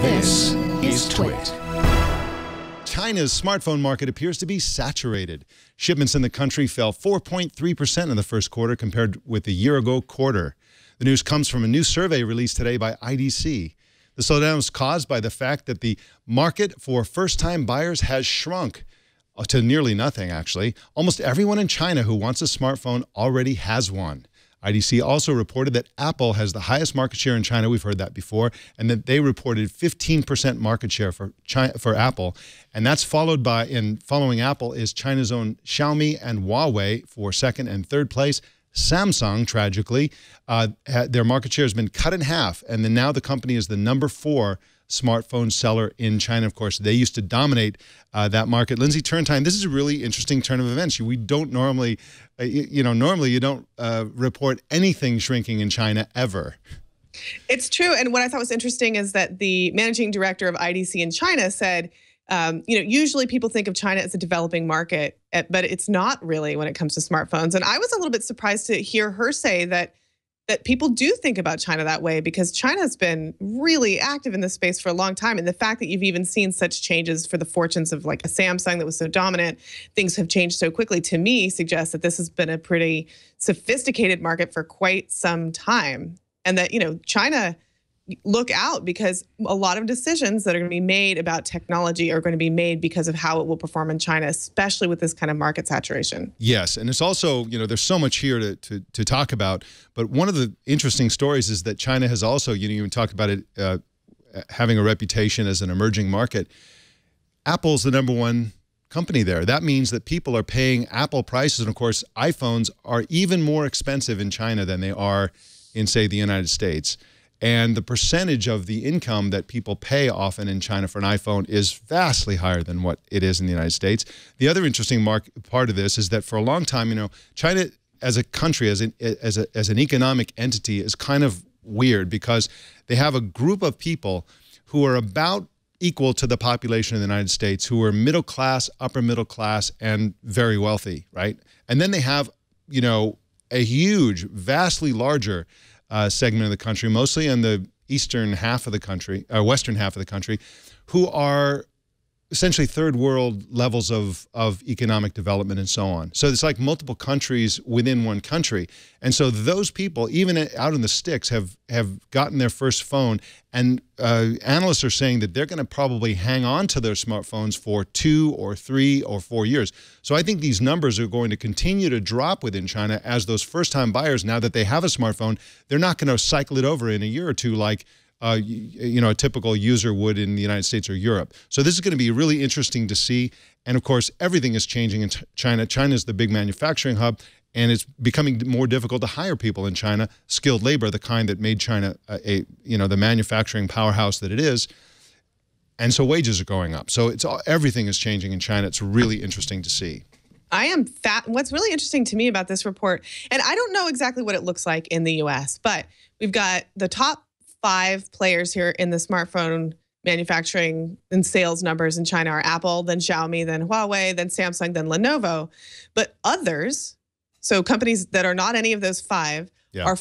This is TWiT. China's smartphone market appears to be saturated. Shipments in the country fell 4.3% in the first quarter compared with the year-ago quarter. The news comes from a new survey released today by IDC. The slowdown was caused by the fact that the market for first-time buyers has shrunk to nearly nothing, actually. Almost everyone in China who wants a smartphone already has one. IDC also reported that Apple has the highest market share in China. We've heard that before. And that they reported 15% market share for Apple. And that's followed by, following Apple is China's own Xiaomi and Huawei for second and third place. Samsung, tragically, their market share has been cut in half. And then now the company is the #4 smartphone seller in China. Of course, they used to dominate that market. Lindsay Turntime, this is a really interesting turn of events. We don't normally, normally you don't report anything shrinking in China ever. It's true. And what I thought was interesting is that the managing director of IDC in China said, usually people think of China as a developing market, but it's not really when it comes to smartphones. And I was a little bit surprised to hear her say that people do think about China that way, because China's been really active in this space for a long time. And the fact that you've even seen such changes for the fortunes of like a Samsung that was so dominant, things have changed so quickly, to me suggests that this has been a pretty sophisticated market for quite some time. And that, China, look out, because a lot of decisions that are going to be made about technology are going to be made because of how it will perform in China, especially with this kind of market saturation. Yes, and it's also, there's so much here to talk about. But one of the interesting stories is that China has also, you talked about it having a reputation as an emerging market. Apple's the #1 company there. That means that people are paying Apple prices. And of course, iPhones are even more expensive in China than they are in, say, the United States. And the percentage of the income that people pay often in China for an iPhone is vastly higher than what it is in the United States. The other interesting part of this is that for a long time, China as a country, as an economic entity, is kind of weird, because they have a group of people who are about equal to the population of the United States, who are middle class, upper middle class, and very wealthy, right? And then they have, a huge, vastly larger segment of the country, mostly in the eastern half of the country, western half of the country, who are essentially third world levels of economic development and so on. So it's like multiple countries within one country. And so those people, even out in the sticks, have gotten their first phone. And analysts are saying that they're going to probably hang on to their smartphones for 2 or 3 or 4 years. So I think these numbers are going to continue to drop within China as those first-time buyers, now that they have a smartphone, they're not going to cycle it over in a year or two like a typical user would in the United States or Europe. So this is going to be really interesting to see. And of course, everything is changing in China. China is the big manufacturing hub, and it's becoming more difficult to hire people in China, skilled labor, the kind that made China the manufacturing powerhouse that it is. And so wages are going up. So everything is changing in China. It's really interesting to see. What's really interesting to me about this report, and I don't know exactly what it looks like in the US, but we've got the top 5 players here in the smartphone manufacturing and sales numbers in China are Apple, then Xiaomi, then Huawei, then Samsung, then Lenovo. But others, so companies that are not any of those 5, are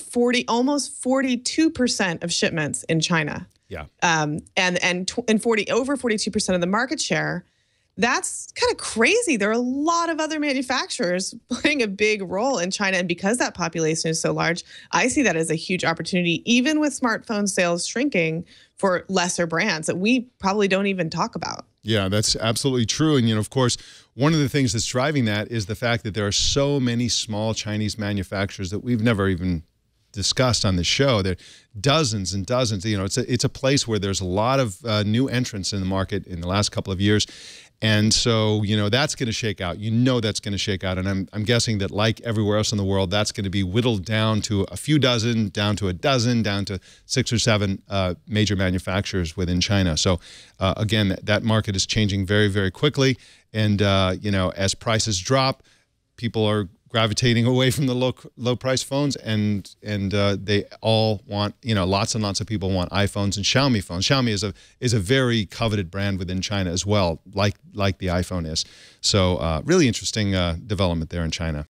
almost 42% of shipments in China. Yeah. And over 42% of the market share. That's kind of crazy. There are a lot of other manufacturers playing a big role in China. And because that population is so large, I see that as a huge opportunity, even with smartphone sales shrinking, for lesser brands that we probably don't even talk about. Yeah, that's absolutely true. And, of course, one of the things that's driving that is the fact that there are so many small Chinese manufacturers that we've never even discussed on the show. There are dozens and dozens. It's a place where there's a lot of new entrants in the market in the last couple of years. And so, that's going to shake out. That's going to shake out. And I'm guessing that, like everywhere else in the world, that's going to be whittled down to a few dozen, down to a dozen, down to 6 or 7 major manufacturers within China. So, again, that market is changing very, very quickly. And, as prices drop, people are gravitating away from the low price phones, and they all want, lots and lots of people want iPhones and Xiaomi phones. Xiaomi is a very coveted brand within China as well, like the iPhone is. So really interesting development there in China.